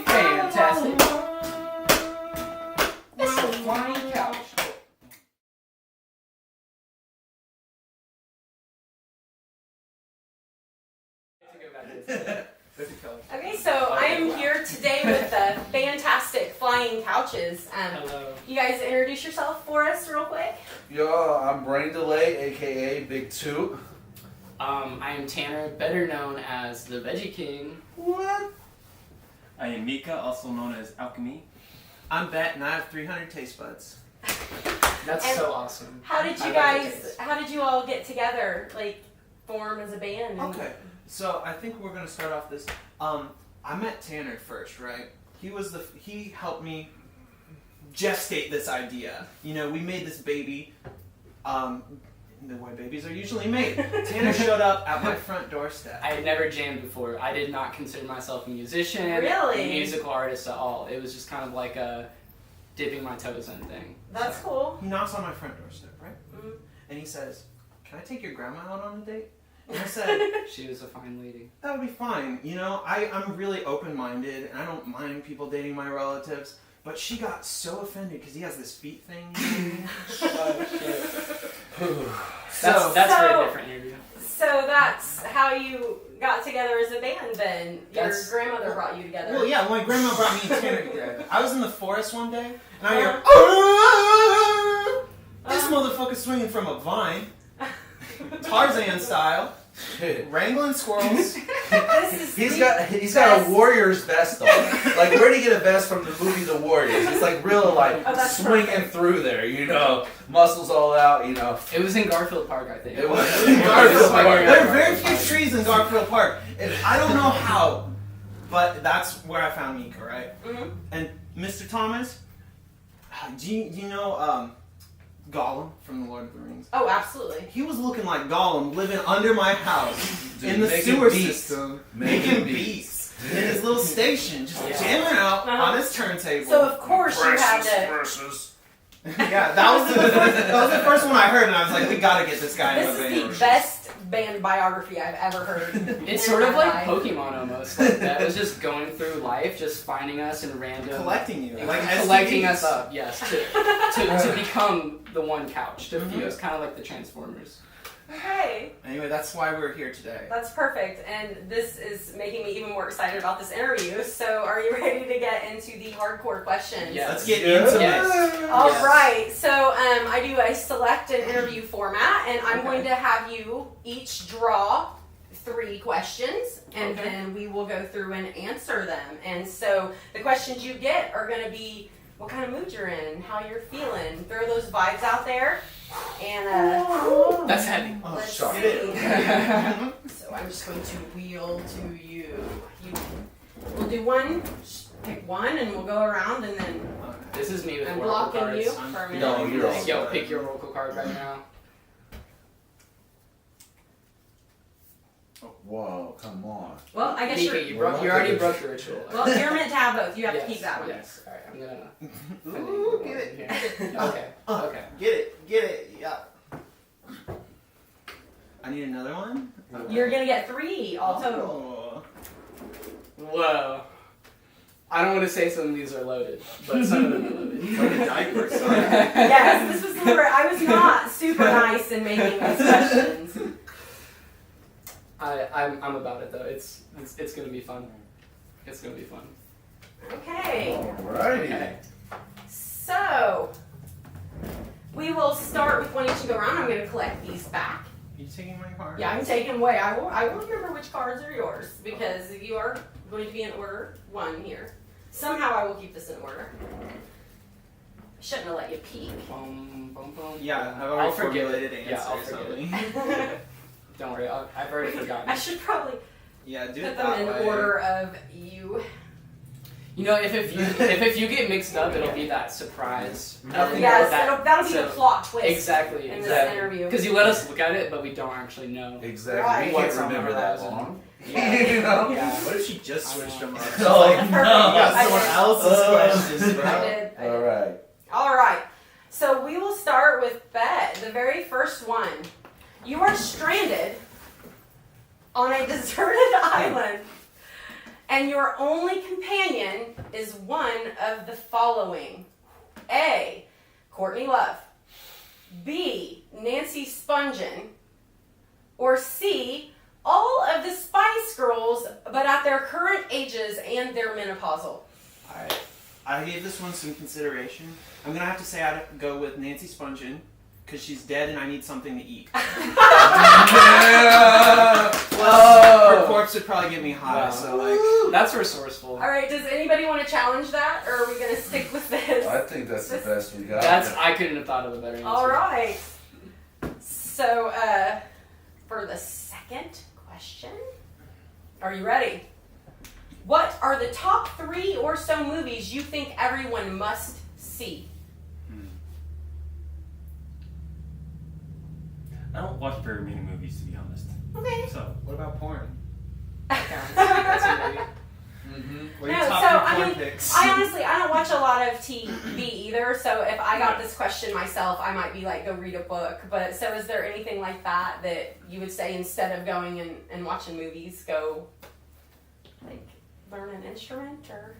Fantastic. It's a flying couch. Okay, so I am here today with the fantastic flying couches. Hello. You guys introduce yourself for us real quick. Yo, I'm Brain Delay, aka Big Toot. I am Tanner, better known as the Veggie King. What? I am Mika, also known as Alchemy. I'm Bet, and I have 300 taste buds. That's And so awesome. How did you guys? How did you all get together? Like form as a band? And Okay, so I think we're gonna start off this. I met Tanner first, right? He helped me gestate this idea. You know, we made this baby. The way babies are usually made. Tanner showed up at my front doorstep. I had never jammed before. I did not consider myself a musician, Really? a musical artist at all. It was just kind of like a dipping my toes in thing. That's cool. He knocks on my front doorstep, right? Mm-hmm. And he says, "Can I take your grandma out on a date?" And I said, She was a fine lady. "That would be fine. You know, I'm really open-minded, and I don't mind people dating my relatives." But she got so offended because he has this feet thing. Oh, shit. So That's for a different interview. So that's how you got together as a band. Then your That's- grandmother brought you together. well, yeah, my grandma brought me and Tanner together. I was in the forest one day, and I hear, this motherfucker's swinging from a vine, Tarzan style, wrangling squirrels. He's got a warrior's vest on. Like, where did he get a vest from the movie The Warriors? It's like real, like, Oh, that's swinging perfect. through there, you know, muscles all out, you know. It was in Garfield Park, I think. It was In Garfield Park. Park. There are very few trees in Garfield Park. And I don't know how, but that's where I found Mika, right? Mhm. And Mr. Thomas, do you know Gollum from The Lord of the Rings? Oh, absolutely. He was looking like Gollum living under my house Dude, in the making sewer beats. system, Making making beats. beats in his little station, just Yeah. jamming out Uh-huh. on his turntable. So of course you had to. Versus. Yeah, that was the first one I heard, and I was like, we gotta get this guy in This the is band. the best band biography I've ever heard. It's in sort of my like life. Pokemon almost. Like that was just going through life, just finding us in random... Collecting you, and like collecting STDs. us up, yes, to become the one couch, to fuse, kind of like the Transformers. Okay, Anyway, that's why we're here today. that's perfect, and this is making me even more excited about this interview. So, are you ready to get into the hardcore questions? Yes. Let's get into Yes. it. All Yes. right. So, I do a select an interview format, and I'm Okay. going to have you each draw 3 questions, and Okay. then we will go through and answer them. And so, the questions you get are going to be what kind of mood you're in, how you're feeling, throw those vibes out there, and That's heavy. Oh, let's sorry. see. So I'm just going to wheel to you. We'll do one, just pick one, and we'll go around, and then This is me with I'm Oracle blocking you cards. for a minute. No, you're all Yo, pick your Oracle card right now. Whoa, come on. Well, I guess Mika, you already broke your ritual. Well, you're meant to have both. You have yes, to keep that one. Yes. All right, I'm gonna. Ooh, get it. Here. Okay. Okay. Get it, yeah. I need another one? You're gonna get 3 all total. Oh. Whoa. I don't want to say some of these are loaded, but some of them are loaded. Like a diaper, sorry. Yes, this was where I was not super nice in making these questions. I'm about it though. It's gonna be fun. It's gonna be fun. Okay, Alrighty. Okay. so we will start with one each and go around. I'm gonna collect these back. You taking my card? Yeah, I'm taking away. I will remember which cards are yours because you are going to be in order 1 here. Somehow I will keep this in order. I shouldn't have let you peek. Bum, bum, bum. Yeah, I've I'll already forget formulated it. answers. Yeah, I'll forget it. Don't worry, I've already forgotten. I should probably Yeah, do put it them that in way. order of you. You know, if you get mixed up, it'll be that surprise. Nothing Yes, but that'll be so- the plot twist Exactly. in this Exactly. interview. Because you let us look at it, but we don't actually know. Exactly. Right. We What's can't on remember the that horizon. long. Yeah. You know? Yeah. What if she just I switched know. them up? Oh, That's perfect. no. You got I someone did. else's questions, I bro. did. Alright. All right. So we will start with Bet, the very first one. You are stranded on a deserted island, and your only companion is one of the following. A, Courtney Love. B, Nancy Spungen. Or C, all of the Spice Girls, but at their current ages and their menopausal. I gave this one some consideration. I'm gonna have to say I'd go with Nancy Spungen because she's dead and I need something to eat. Her corpse would probably get me high. Wow. So like, That's resourceful. All right, does anybody want to challenge that, or are we going to stick with this? I think that's the best we got. I couldn't have thought of a better answer. All right. So, for the second question, are you ready? What are the top 3 or so movies you think everyone must see? I don't watch very many movies, to be honest. Okay. So, what about porn? That's a movie. What are No, your top so, 3 I porn mean, picks? I honestly, I don't watch a lot of TV either, so if I got this question myself, I might be like, go read a book. But so is there anything like that that you would say instead of going and watching movies, go, like, learn an instrument, or?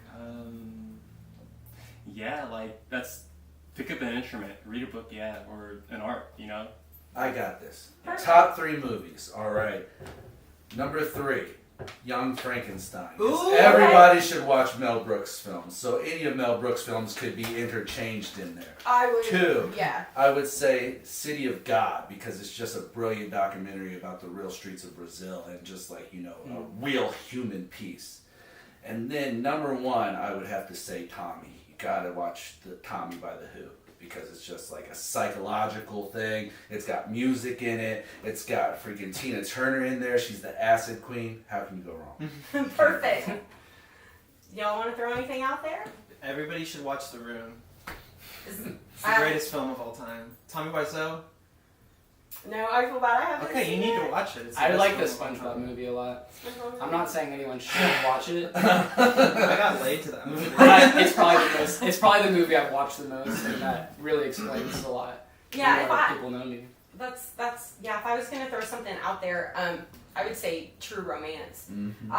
Yeah, like, pick up an instrument, read a book, yeah, or an art, you know? I got this. Perfect. Top 3 movies. All right. Number 3, Young Frankenstein. 'Cause Ooh, everybody should watch Mel Brooks films. So any of Mel Brooks films could be interchanged in there. I would. 2, Yeah. I would say City of God, because it's just a brilliant documentary about the real streets of Brazil and just like, a real human piece. And then number 1, I would have to say Tommy. You gotta watch the Tommy by the Who, because it's just like a psychological thing. It's got music in it. It's got freaking Tina Turner in there. She's the acid queen. How can you go wrong? Perfect. Y'all want to throw anything out there? Everybody should watch The Room. Is- It's the greatest film of all time. Tommy Wiseau. No, I feel bad. I haven't. Okay, you seen need it. to watch it. It's the I best like the film of all SpongeBob time. movie a lot. I'm not saying anyone should watch it, I got laid to that movie. but it's probably the movie I've watched the most, and that really explains a lot. Yeah, The if more I people know me. that's yeah. If I was gonna throw something out there, I would say True Romance. Mm-hmm.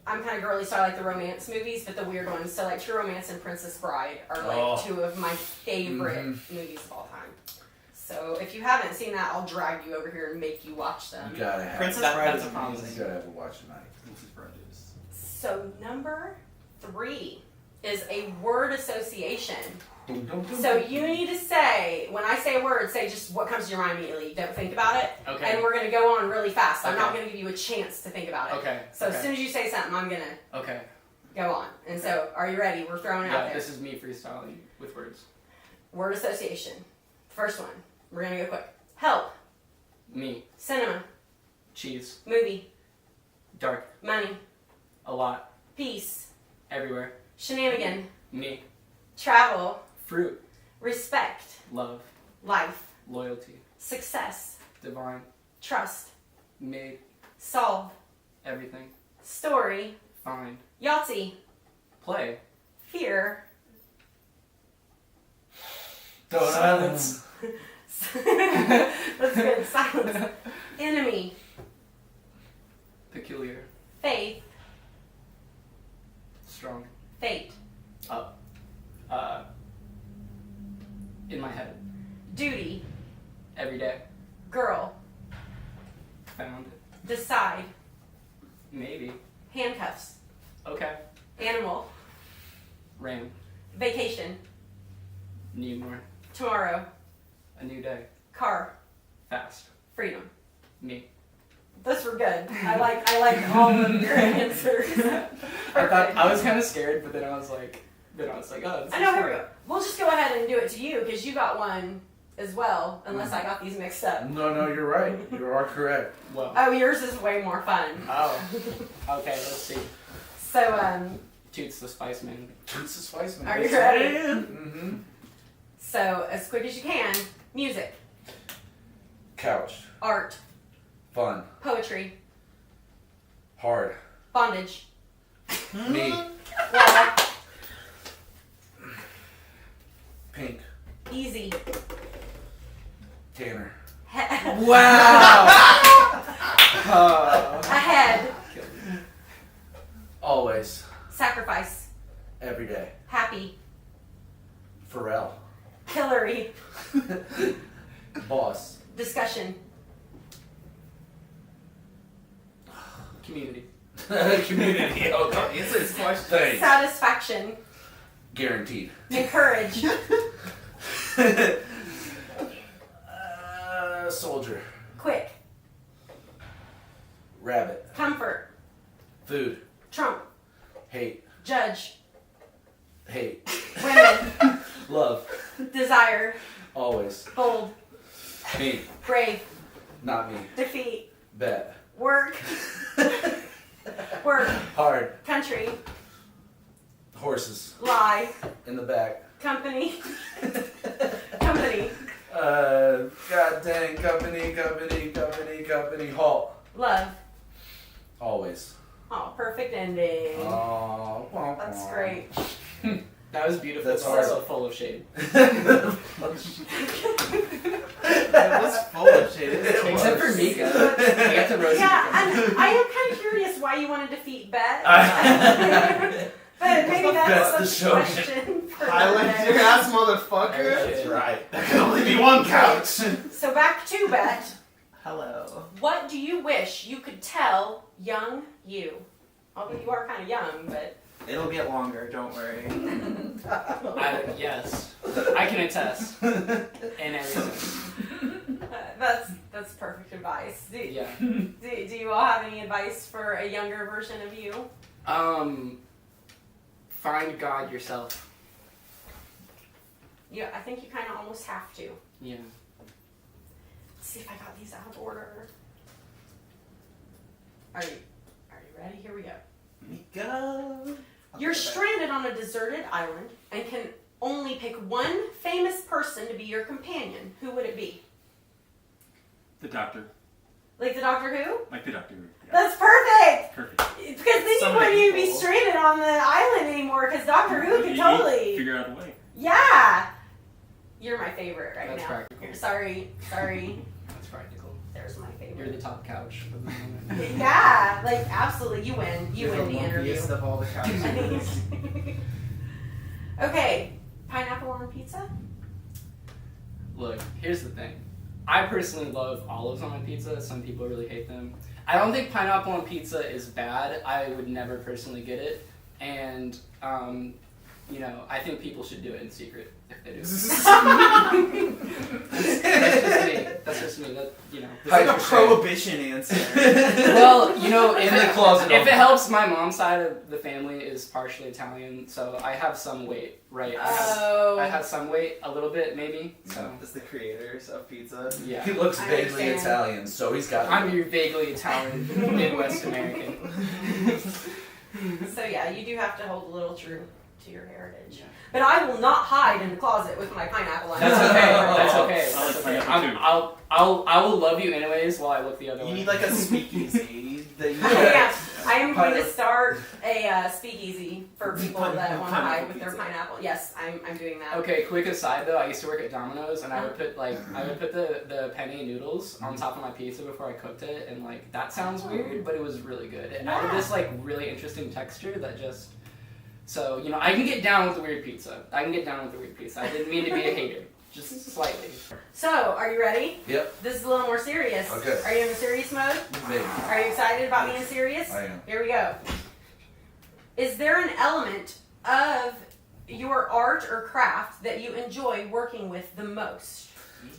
I'm kind of girly, so I like the romance movies, but the weird ones. So like True Romance and Princess Bride are like Oh. 2 of my favorite movies of all time. So if you haven't seen that, I'll drag you over here and make you watch them. You gotta have Princess That- Bride that's is a promise. You amazing. gotta have a watch tonight. Princess Bride is. So number 3 is a word association. Dum, dum, dum. So you need to say, when I say a word, say just what comes to your mind immediately. Don't think about it. Okay. And we're going to go on really fast. I'm not Okay. going to give you a chance to think about it. Okay. So as soon as you say something, I'm going to Okay. go on. And so, are you ready? We're throwing it out Yeah, there. this is me freestyling with words. Word association. First one. We're going to go quick. Help. Me. Cinema. Cheese. Movie. Dark. Money. A lot. Peace. Everywhere. Shenanigan. Me. Travel. Fruit. Respect. Love. Life. Loyalty. Success. Divine. Trust. Made. Solve. Everything. Story. Find. Yahtzee. Play. Fear. Silence. That's good. Silence. Enemy. Peculiar. Faith. Strong. Fate. In my head. Duty. Every day. Girl. Found. Decide. Maybe. Handcuffs. Okay. Animal. Rain. Vacation. Need more. Tomorrow. A new day. Car. Fast. Freedom. Me. Those were good. I like all of your answers. I thought I was kind of scared, but then I was like, oh, this I know. is Here we fun. go. We'll just go ahead and do it to you because you got one as well. Unless I got these mixed up. No, you're right. You are correct. Well. Oh, yours is way more fun. Oh. Okay. Let's see. So Toots the Spice Man. It's a spice man. are you ready? Mm-hmm. So as quick as you can. Music. Couch. Art. Fun. Poetry. Hard. Bondage. Me. Law. Pink. Easy. Wow. Ahead. Always. Sacrifice. Every day. Happy. Pharrell. Hillary. Boss. Discussion. Community. Community. Okay. Answer this question. Thanks. Satisfaction. Guaranteed. Encourage. Soldier. Quick. Rabbit. Comfort. Food. Trump. Hate. Judge. Hate. Women. Love. Desire. Always. Bold. Me. Brave. Not me. Defeat. Bet. Work. Work. Hard. Country. Horses. Lie. In the back. Company. Company. God dang. Company. Halt. Love. Always. Oh, perfect ending. Oh, That's great. That was beautiful. That's It's hard. also full of shade. It was full of shit. It was. Except for Mika. I got to roast Yeah, you. and I am kind of curious why you want to defeat Bet. But maybe That's that's the the show. question for Highlight today. your ass, motherfucker. That's right. There can only be one couch. So back to Bet. Hello. What do you wish you could tell young you? Although you are kind of young, but It'll get longer, don't worry. Yes. I can attest. And everything. that's perfect advice. Do Yeah. you all have any advice for a younger version of you? Find God yourself. Yeah, I think you kind of almost have to. Yeah. Let's see if I got these out of order. Are you ready? Here we go. Mika. You're stranded on a deserted island and can only pick one famous person to be your companion. Who would it be? The Doctor. Like the Doctor Who? Like the Doctor. Yeah. That's perfect! Perfect. Because then So you many wouldn't even be people. stranded on the island anymore because Doctor Who could You totally... figure out a way. Yeah! You're my favorite right That's now. practical. Sorry. That's practical. There's my favorite. You're the top couch for the moment. Yeah, like absolutely. You win. You You're win the the interview. lumpiest of all the couches. Okay, pineapple on pizza? Look, here's the thing. I personally love olives on my pizza. Some people really hate them. I don't think pineapple on pizza is bad. I would never personally get it. And, I think people should do it in secret if they do. That's just me. That, It's like a Hyper prohibition answer. Well, In the closet. if it helps, my mom's side of the family is partially Italian, so I have some weight, right? I have some weight, a little bit maybe. So It's the creators of pizza. yeah, He looks I vaguely understand. Italian, so he's got. I'm your vaguely Italian Midwest American. So yeah, you do have to hold a little true to your heritage. Yeah. But I will not hide in the closet with my pineapple on. That's it. okay. That's okay. I like That's okay. pineapple too. I will love you anyways while I look the other way. You need like a speakeasy that you Yeah, I am going to start a speakeasy for people that want to hide with their Pizza. pineapple. Yes, I'm doing that. Okay, quick aside though, I used to work at Domino's and I would put the penne noodles on top of my pizza before I cooked it, and that sounds weird, but it was really good. It added this really interesting texture that just I can get down with the weird pizza. I didn't mean to be a hater, just slightly. So, are you ready? Yep. This is a little more serious. Okay. Are you in the serious mode? Maybe. Are you excited about being serious? I am. Here we go. Is there an element of your art or craft that you enjoy working with the most?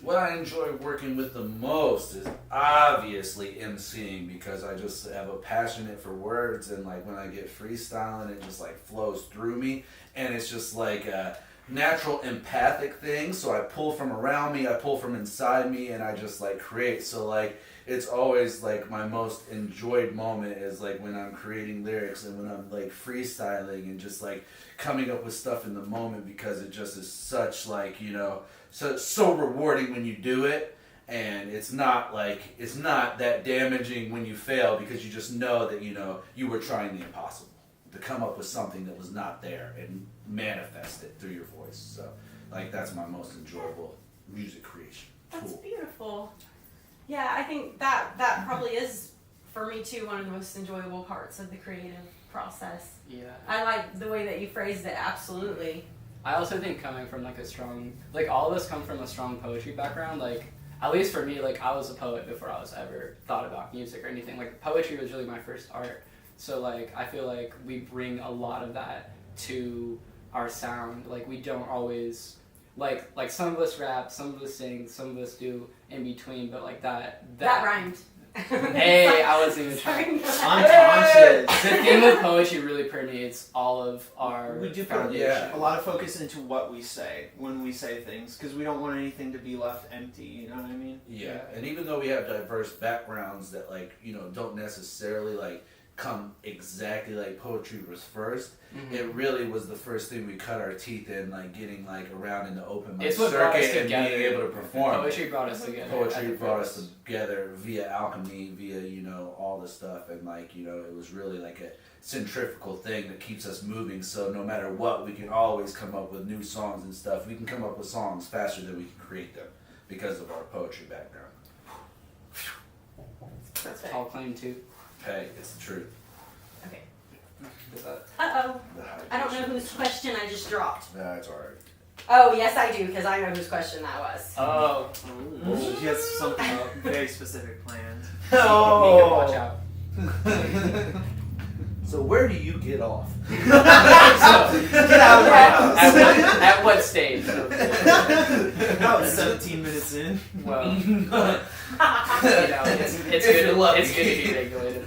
What I enjoy working with the most is obviously emceeing, because I just have a passionate for words, and when I get freestyling, it just flows through me, and it's just a natural empathic thing. So I pull from around me, I pull from inside me, and I just create. So it's always my most enjoyed moment is when I'm creating lyrics and when I'm freestyling and just coming up with stuff in the moment, because it just is such so rewarding when you do it, and it's not that damaging when you fail, because you just know that you were trying the impossible to come up with something that was not there and manifest it through your voice. So that's my most enjoyable music creation That's tool. beautiful. Yeah, I think that probably is, for me too, one of the most enjoyable parts of the creative process. Yeah. I like the way that you phrased it, absolutely. I also think coming from like a strong, like all of us come from a strong poetry background. Like at least for me, like I was a poet before I was ever thought about music or anything. Like poetry was really my first art. So like I feel like we bring a lot of that to our sound. Like we don't always like some of us rap, some of us sing, some of us do in between. But like that Rhymed. Hey, I wasn't even trying. Unconscious. The theme of poetry really permeates all of our We do put foundation. a lot of focus into what we say when we say things, because we don't want anything to be left empty, you know what I mean? Yeah, and even though we have diverse backgrounds that like, you know, don't necessarily like come exactly like poetry was first, it really was the first thing we cut our teeth in, like getting like around in the open mic It's what brought us circuit and being together. able to perform. Poetry brought us together. Poetry at the brought us first. together via alchemy, via, you know, all the stuff, and like, you know, it was really like a centrifugal thing that keeps us moving. So no matter what, we can always come up with new songs and stuff. We can come up with songs faster than we can create them because of our poetry background. Perfect. Tall claim too. Hey, it's the truth. Okay. Is that- Uh-oh. The I don't know hydration. whose question I just dropped. Nah, it's alright. Oh, yes, I do, because I know whose question that was. Oh. She has something very specific planned. Mika, watch out. So where do you get off? Get out of my house. At what stage? About 17 minutes in. Well, you know, it's If good. you're lucky. It's good to be regulated.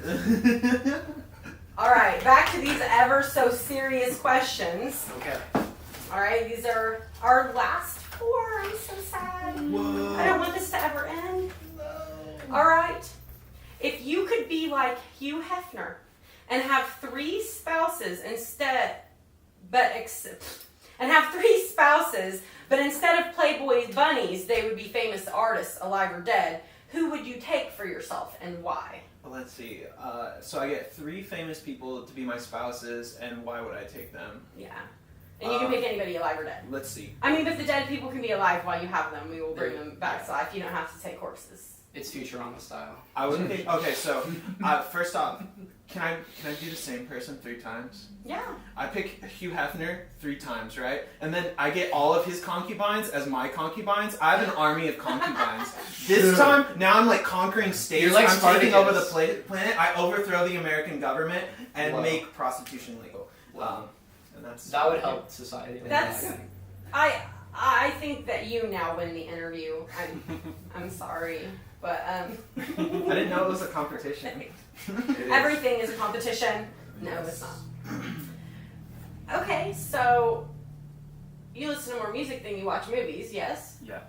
All right, back to these ever so serious questions. Okay. All right, these are our last four. I'm so sad. Whoa. I don't want this to ever end. All right. If you could be like Hugh Hefner and have three spouses instead of Playboy bunnies, they would be famous artists, alive or dead, who would you take for yourself and why? Well, let's see. So I get three famous people to be my spouses, and why would I take them? Yeah. And you can pick anybody alive or dead. Let's see. I mean, but the dead people can be alive while you have them. We will bring Right. them back to life. You don't have to take corpses. It's Futurama style. I would pick. Okay, so first off, can I do the same person 3 times? Yeah. I pick Hugh Hefner 3 times, right? And then I get all of his concubines as my concubines. I have an army of concubines. This time, now I'm like conquering states. You're like I'm taking Spartacus. over the planet. I overthrow the American government and Wow. make prostitution legal. Wow. And that's That would help society. That's- I think that you now win the interview. I'm sorry, but I didn't know it was a competition. It is. everything is a competition. No, it's not. Okay, so you listen to more music than you watch movies, yes? Yeah.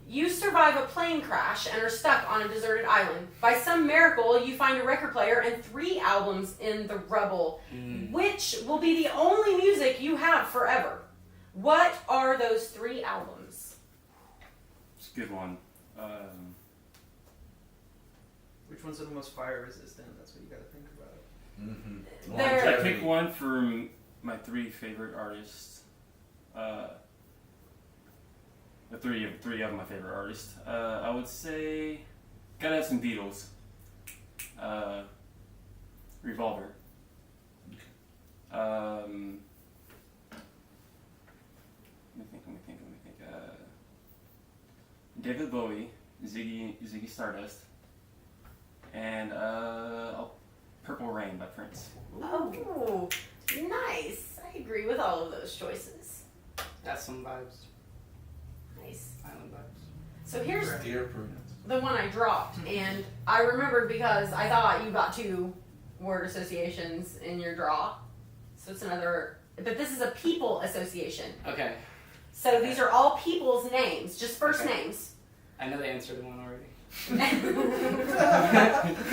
You survive a plane crash and are stuck on a deserted island. By some miracle, you find a record player and 3 albums in the rubble. Which will be the only music you have forever? What are those 3 albums? It's a good one. Which ones are the most fire resistant? That's what you gotta think about. Mm-hmm. There- Should I pick one for my 3 favorite artists? The three of my favorite artists. I would say, gotta have some Beatles. Revolver. Let me think. David Bowie, Ziggy Stardust, and Purple Rain by Prince. Oh, nice. I agree with all of those choices. That's some vibes. Nice. Island vibes. So here's Dear Prudence. the one I dropped, and I remembered because I thought you got 2 word associations in your draw. So it's another, but this is a people association. Okay. So these are all people's names, just first Okay. names. I know the answer to one already.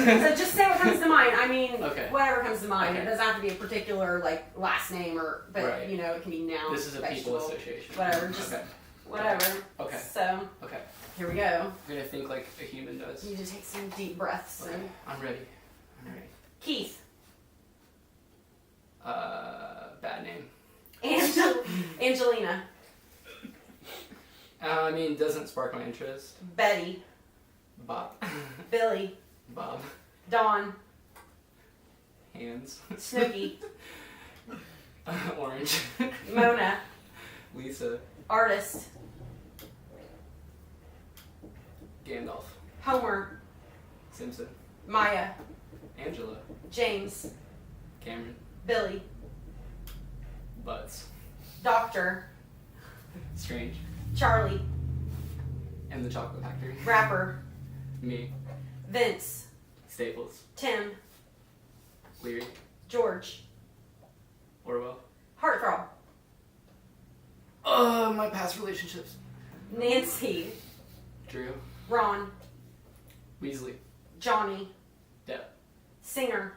So just say what comes to mind. I mean, Okay. whatever comes to mind. Okay. It doesn't have to be a particular like last name but Right. you know, it can be noun, This is a vegetable, people association. whatever. Just Okay. whatever. Okay. So Okay. here we go. I'm gonna think like a human does. You need to take some deep breaths. Okay. And I'm ready. I'm ready. Keith, Bad name. Angelina, I mean, doesn't spark my interest. Betty, Bob. Billy, Bob. Dawn, Hands. Snooky, Orange. Mona, Lisa. Artist, Gandalf. Homer, Simpson. Maya, Angela. James, Cameron. Billy, Butts. Doctor, Strange. Charlie, And the Chocolate Factory. Rapper, Me. Vince, Staples. Tim, Leary. George, Orwell. Heartthrob, My past relationships. Nancy, Drew. Ron, Weasley. Johnny, Depp. Singer,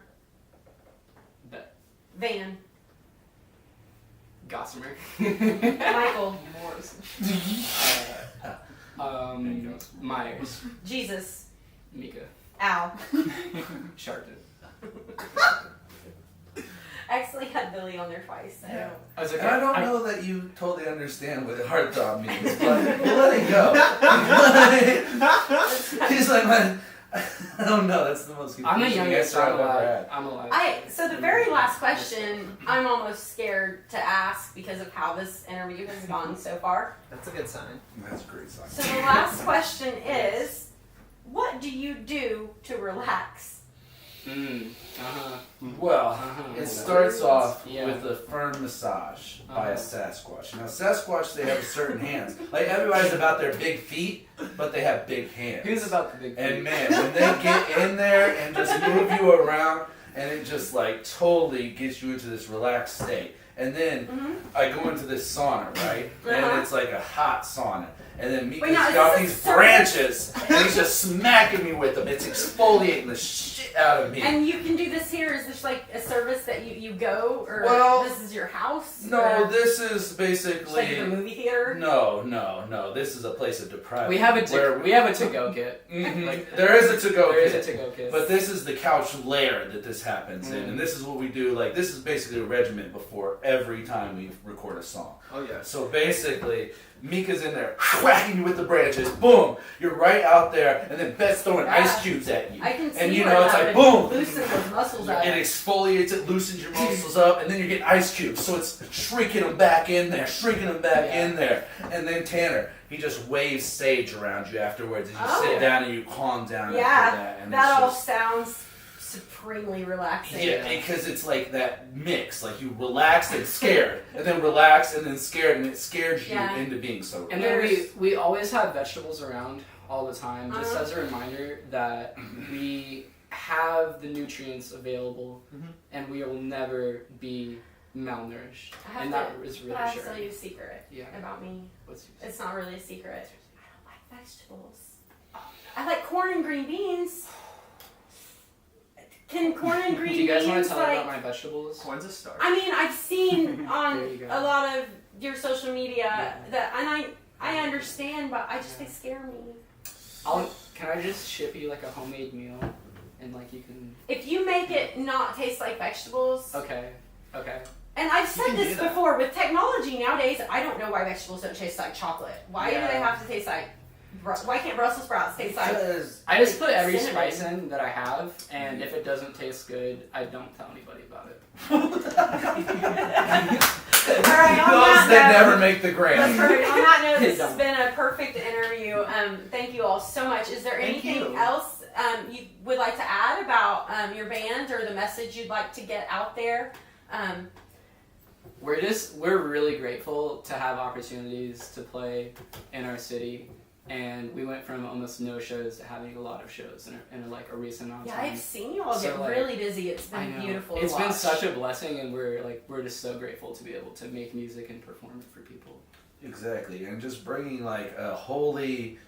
Bet. Van, Gossamer. Michael, Myers. Jesus, Mika. Al. Sharpton. I actually had Billy on there twice. So. Yeah. I was like, And I don't know that you totally understand what heartthrob means, but we'll let it go. He's like, man, I don't know. That's the most I'm the confusing youngest. answer I'm I've ever alive. had. I'm alive. So the very last question, I'm almost scared to ask because of how this interview has gone so far. That's a good sign. That's a great sign. So the last question is, what do you do to relax? Well, it starts off Yeah. with a firm massage by a Uh-huh. Sasquatch. Now, Sasquatch, they have certain hands. Like, everybody's about their big feet, but they have big hands. Who's about the big And feet? man, when they get in there and just move you around, and it just like totally gets you into this relaxed state. And then I go into this sauna, right? And it's like a hot sauna. And then Mika's now, is got this a these service? branches, and he's just smacking me with them. It's exfoliating the shit out of me. And you can do this here. Is this like a service that you go, or Well, this is your house? No, or this is just basically like the movie theater. no. This is a place of depravity. We have a where we have a to-go kit. Mhm. Like, there is a to-go There is kit. a to-go kit. But this is the couch lair that this happens in, and this is what we do. Like, this is basically a regimen before every time we record a song. Oh yeah. So basically, Mika's in there whacking you with the branches. Boom! You're right out there, and then Beth's throwing ice cubes at you. I can see And you where know, it's that like would boom! loosen those muscles up. It exfoliates it, loosens your muscles up, and then you're getting ice cubes. So it's shrinking them back in there, in there. And then Tanner, he just waves sage around you afterwards. And you sit down and you calm down after that. And that it's all just, sounds supremely relaxing. yeah, because it's like that mix. Like you relaxed and scared, and then relaxed and then scared, and it scares you Yeah. into being so relaxed. And then we always have vegetables around all the time, just as a reminder that we have the nutrients available, and we will never be malnourished. And that is I really have to sure. tell you a secret about me. What's yours? It's not really a secret. I don't like vegetables. I like corn and green beans. Can corn and green Do you guys want beans to tell me like? about my vegetables? Corn's a star. I mean, I've seen on There you go. a lot of your social media that, and I understand, but they scare me. Can I just ship you like a homemade meal, and like you can? If you make it not taste like vegetables, Okay. and I've said can this do that. before, with technology nowadays, I don't know why vegetables don't taste like chocolate. Why do Yeah. they have to taste like? Why can't Brussels sprouts taste like? Because I just put every cinnamon? spice in that I have, and if it doesn't taste good, I don't tell anybody about it. All right, on those that that note, never make the grade. that's perfect. On that note, this Don't. has been a perfect interview. Thank you all so much. Is there Thank anything you. else you would like to add about your band or the message you'd like to get out there? We're really grateful to have opportunities to play in our city, and we went from almost no shows to having a lot of shows in a recent amount of Yeah, time. I've seen you all So, get like, really busy. It's I been know. beautiful. It's to been watch. such a blessing, and we're just so grateful to be able to make music and perform it for people. Exactly, and just bringing like a wholly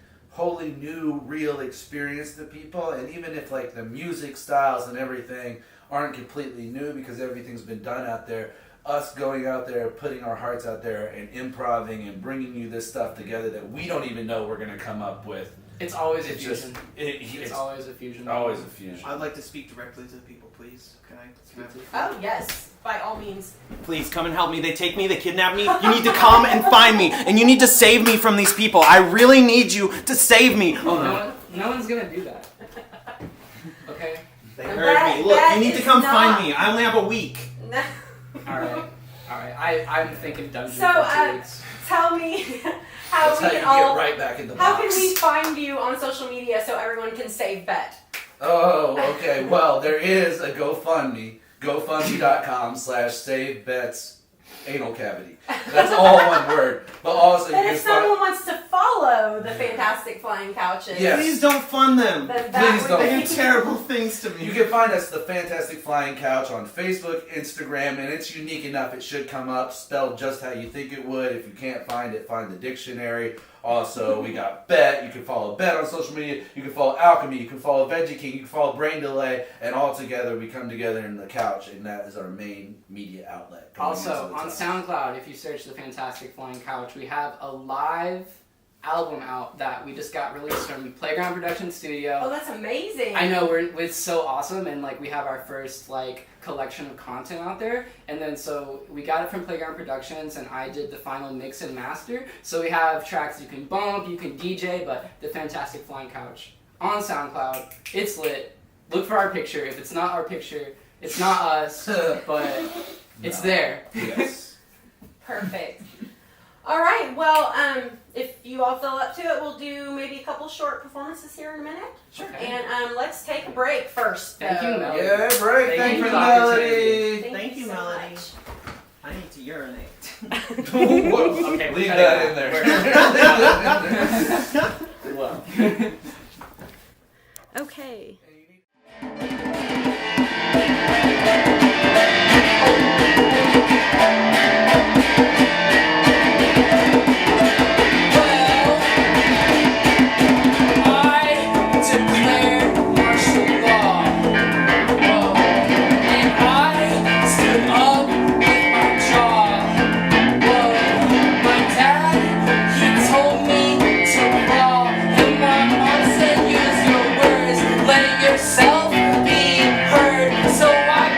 new, real experience to people, and even if like the music styles and everything aren't completely new because everything's been done out there, us going out there, putting our hearts out there, and improvising and bringing you this stuff together that we don't even know we're gonna come up with. It's always a It's just fusion. it's It's always a fusion. always a fusion. I'd like to speak directly to the people, please. Can I? Oh yes, by all means. Please come and help me. They take me, they kidnap me. You need to come and find me, and you need to save me from these people. I really need you to save me. Oh no. No one's gonna do that. Okay. They That- heard me. Look, that you need to is come not- find me. I only have a week. All right. I'm thinking dungeon So, for 2 weeks. Tell me how That's we how you can all. get right back in the How box. can we find you on social media so everyone can save Bet? Oh, okay. Well, there is a GoFundMe. GoFundMe.com/SaveBets anal cavity. That's all one word. But also you And can if find. someone wants to follow the Fantastic Flying Couches, Yes. Please don't fund them. then Please that would don't. They be do terrible things to me. You can find us, The Fantastic Flying Couch, on Facebook, Instagram, and it's unique enough. It should come up spelled just how you think it would. If you can't find it, find the dictionary. Also, we got Bet. You can follow Bet on social media. You can follow Alchemy. You can follow Veggie King. You can follow Brain Delay. And all together, we come together in the couch, and that is our main media outlet. going Also, into the on time. SoundCloud, if you search The Fantastic Flying Couch, we have a live album out that we just got released from Playground Production Studio. Oh, that's amazing. I know, it's so awesome, and like we have our first like collection of content out there, and then so we got it from Playground Productions, and I did the final mix and master. So we have tracks you can bump, you can DJ, but The Fantastic Flying Couch on SoundCloud, it's lit. Look for our picture. If it's not our picture, it's not us, but it's No. there. Yes. Perfect. All right. Well, if you all feel up to it, we'll do maybe a couple short performances here in a minute. Sure. And let's take a break first. Thank you, though. Melody. Yeah, break. Thank Thank you you, for the opportunity. Melody. Thank you, so Melody. much. I need to urinate. Whoa. Okay, Leave cut that it in there. Well. Okay. Yourself be heard, so I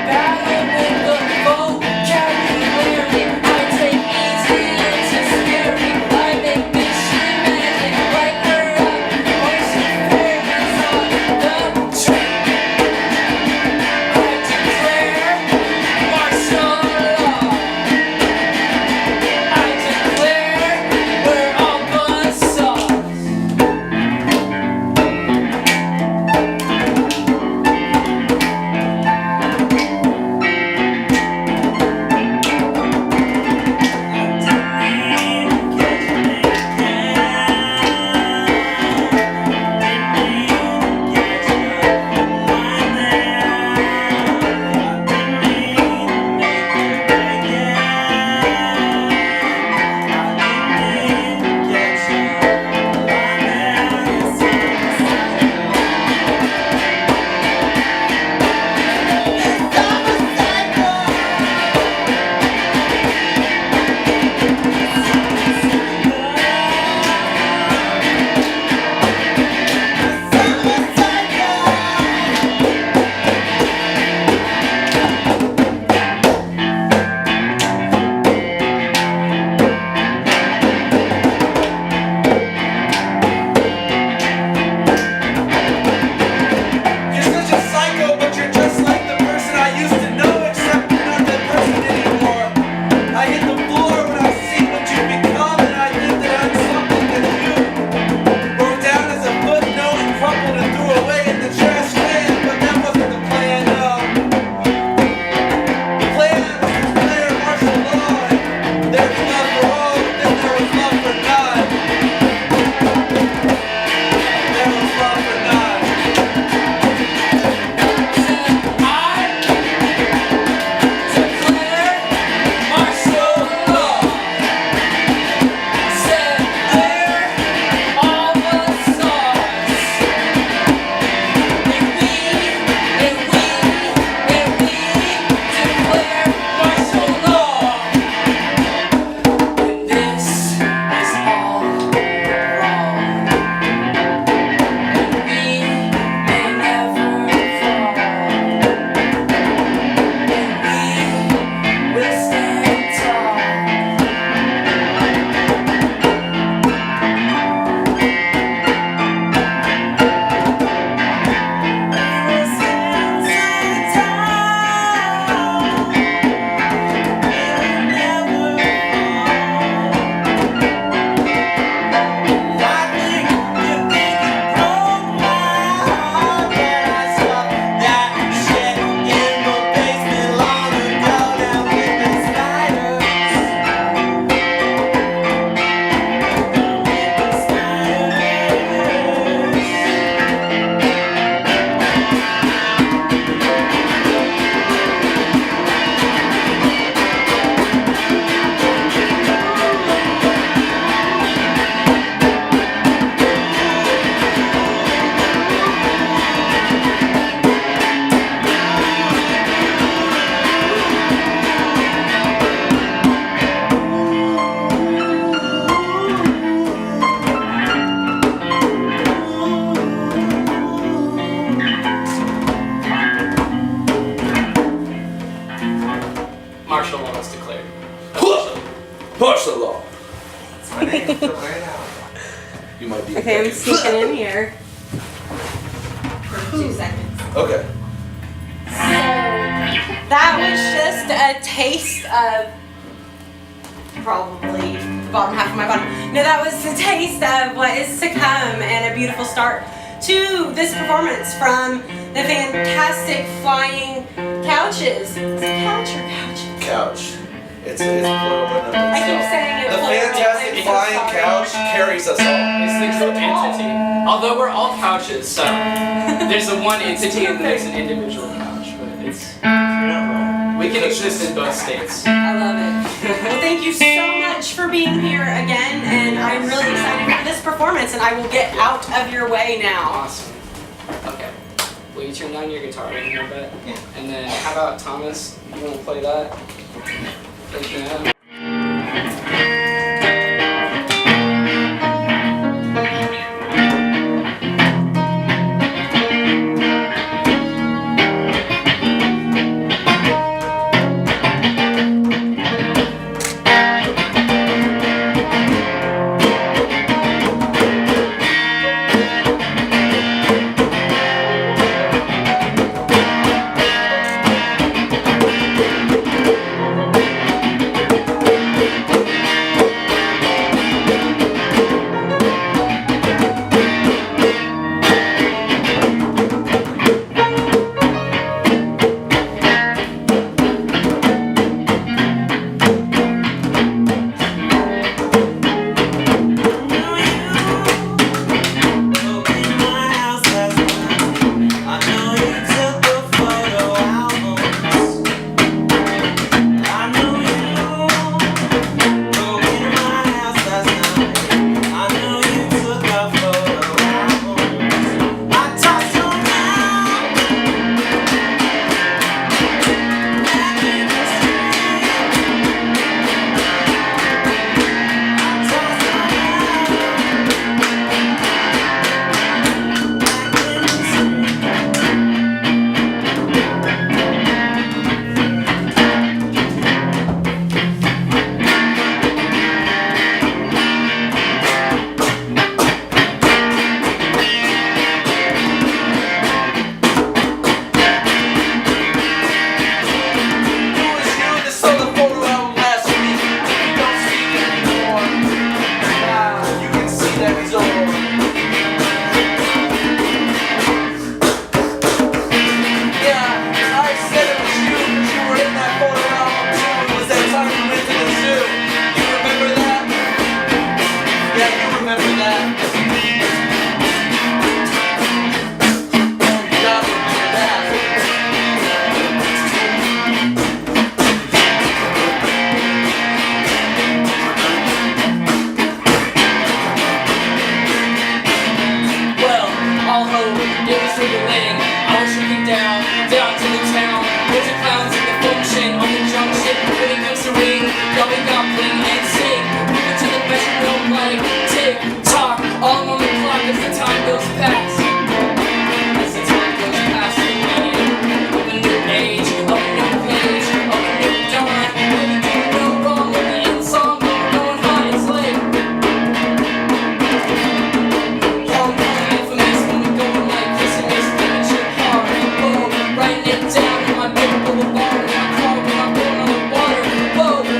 declared. Push the law. My name is right out. You might be. Okay, I'm sneaking in here. For 2 seconds. Okay. That was just a taste of probably the bottom half of my body. No, that was a taste of what is to come and a beautiful start to this performance from the fantastic flying couches. Is it couch or couch? Couch. It's plural, but no. I keep saying it. The plural. fantastic I'm so flying sorry. couch carries us all. It's the group entity. Although we're all couches, so there's a one entity and then there's an individual couch. But it's we can exist in both states. I love it. Well, thank you so much for being here again, and I'm really excited for this performance, and I will get out of your way now. Awesome. Okay. Will you turn down your guitar a little bit? Yeah. And then how about Thomas? You want to play that? Play piano?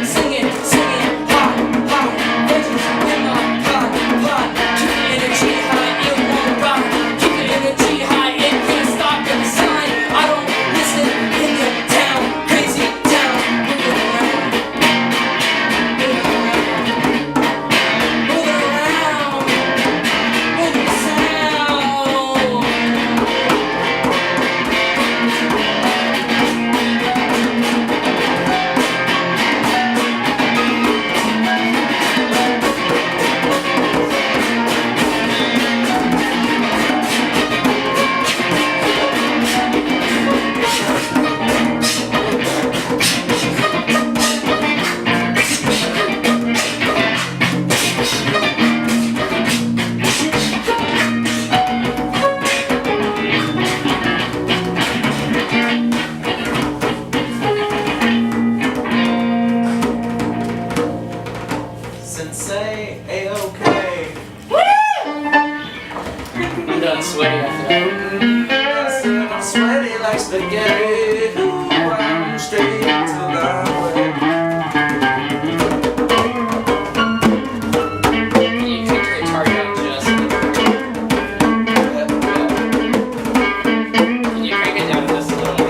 Singing, hot. sweaty after that. I'm sweaty like spaghetti. Ooh, I'm straight to the way. Can you kick the guitar down just a little bit? Can you crank it down just a little bit?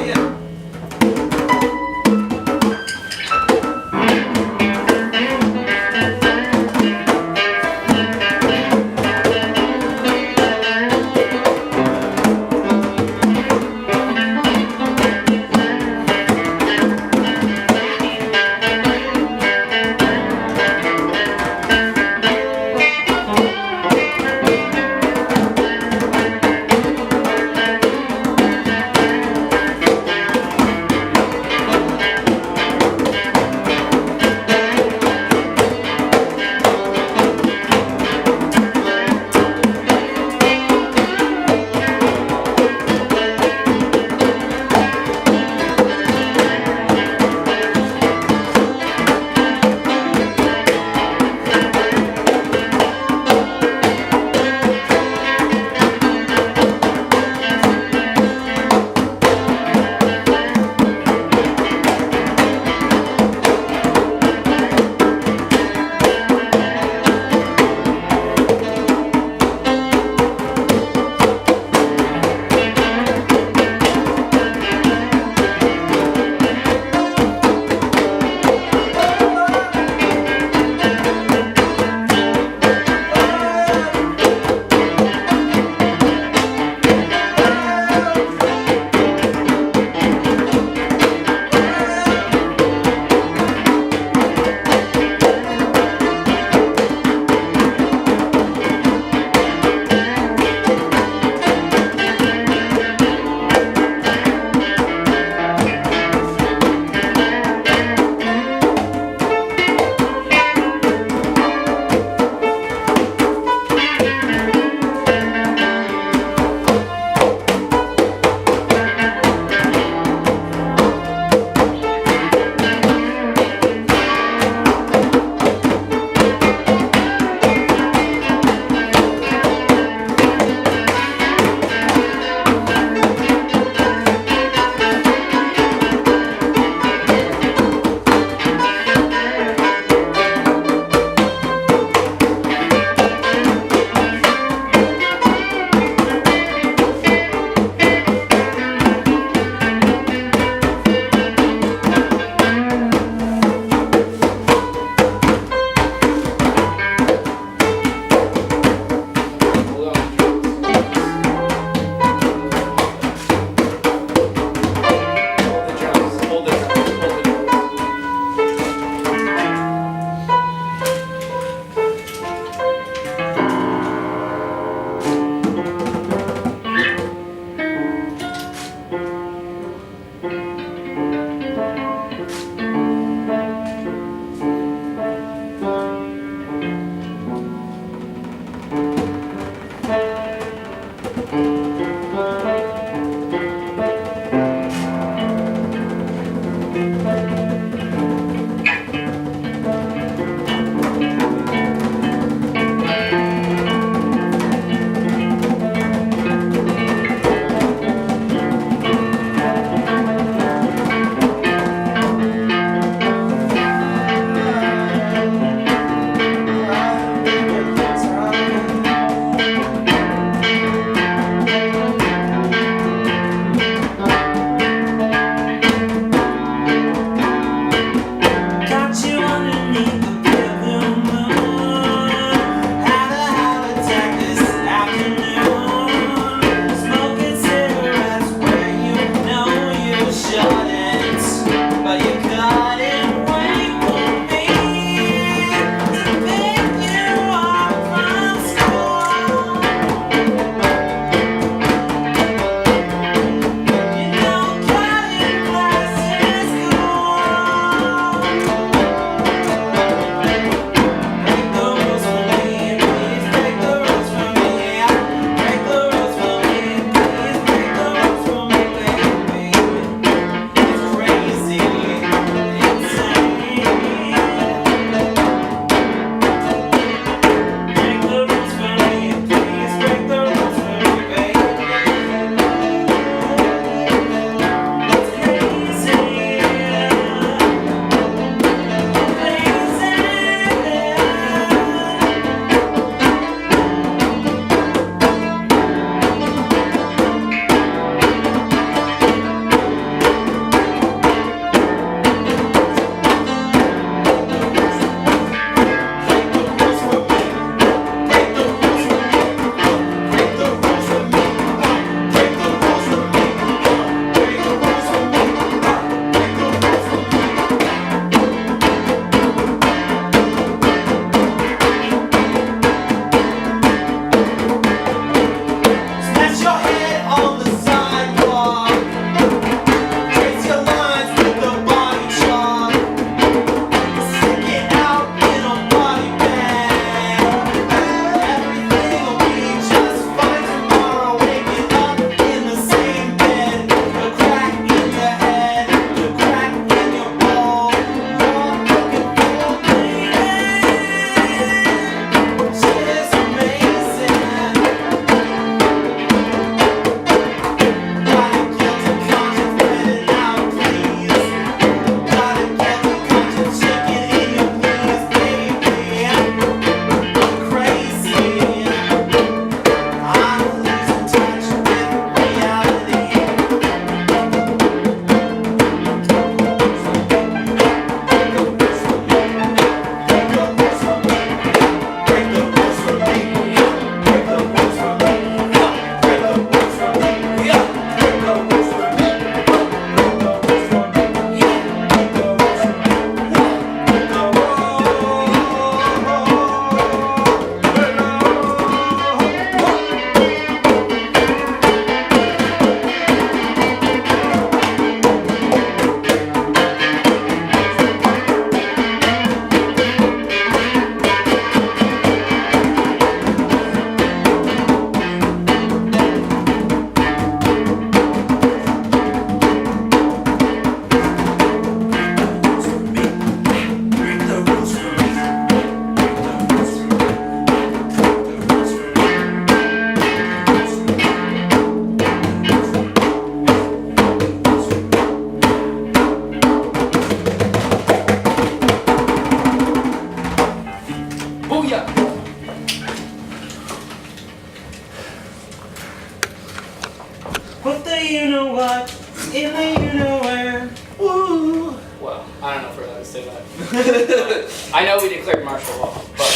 what? In the you know where. Woo. Well, I don't know if we're allowed to say that. I know we declared martial law, but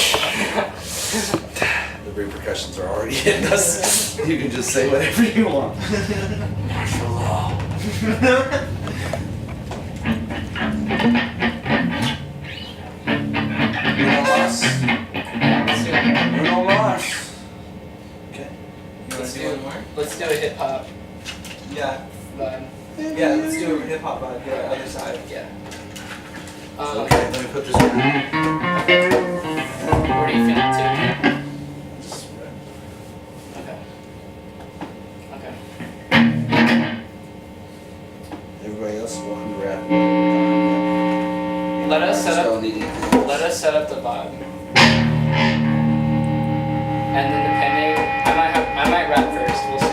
The repercussions are already hitting us. You can just say whatever you want. martial law. Bruno Mars. Let's do it. Bruno Mars. Okay. Let's do a hip hop Yeah. vibe. Yeah, let's do a hip hop vibe. Go other side. Yeah. Okay, let me put this on. Where do you feel it to? Okay. Okay. Everybody else is welcome to rap. Let us set Just up. don't need anything. Let us set up the vibe. And then depending, I might rap first. We'll see.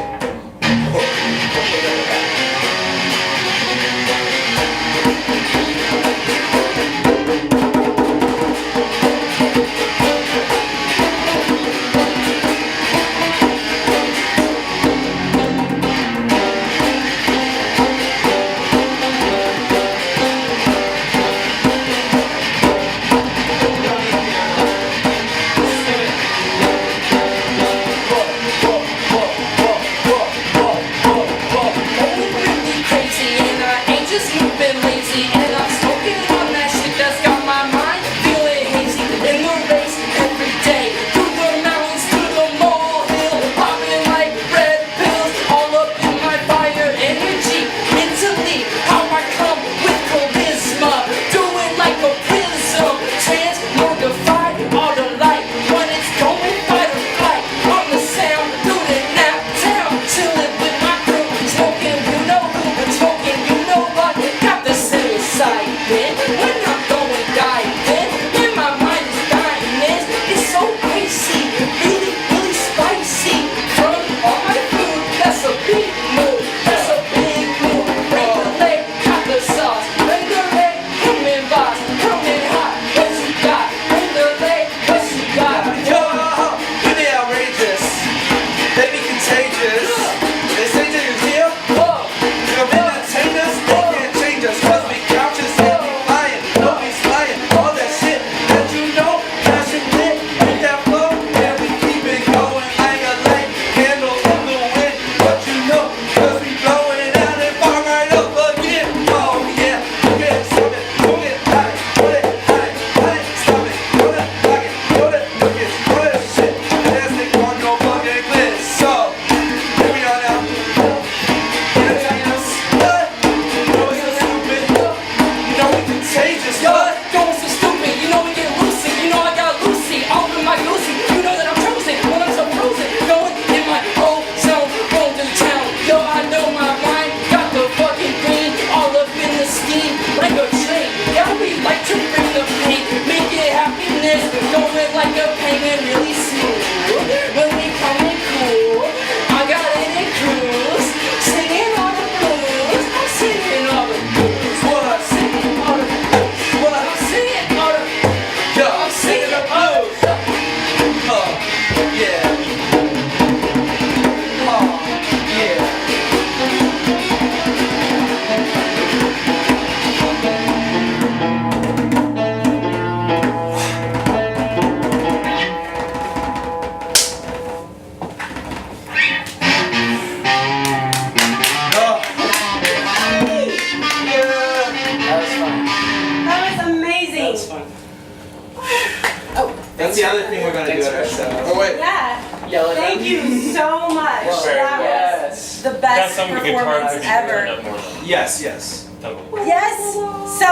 That's the other thing we're gonna do Thanks at our for show. Oh wait. Yeah. Yell at Thank them. you so much. Well, That yes. was the That's best some guitar performance pictures ever. turned up more than Yes, yes. totally. Yes. So,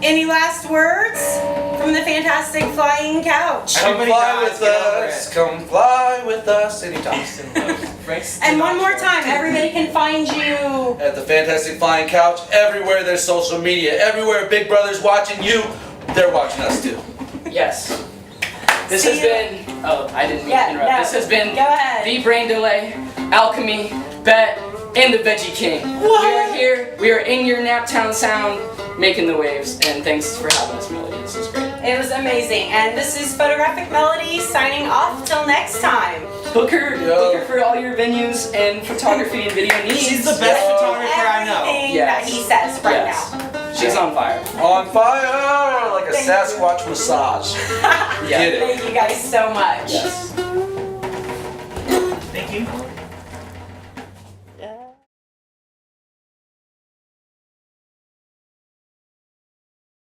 any last words from the fantastic flying couch? Come Everybody fly dies, with get over us. it. Come fly with us anytime. Peace and love. Frank's And not one more sure. time, everybody can find you. At the Fantastic Flying Couch, everywhere there's social media, everywhere Big Brother's watching you, they're watching us too. Yes. This See has you. been. Oh, I didn't mean to interrupt. no. This has been Go ahead. the Brain Delay, Alchemy, Bet, and the Veggie King. What? We are here. We are in your Naptown sound, making the waves. And thanks for having us, Melody. This is great. It was amazing. And this is Photographic Melodie signing off till next time. Book her for all your venues and photography and video needs. She's the best photographer I know. Everything Yes. that he says right Yes. She's on fire. On fire like a Thank you. Sasquatch massage. now. Yeah. Get it. Thank you guys so much. Yes. Thank you.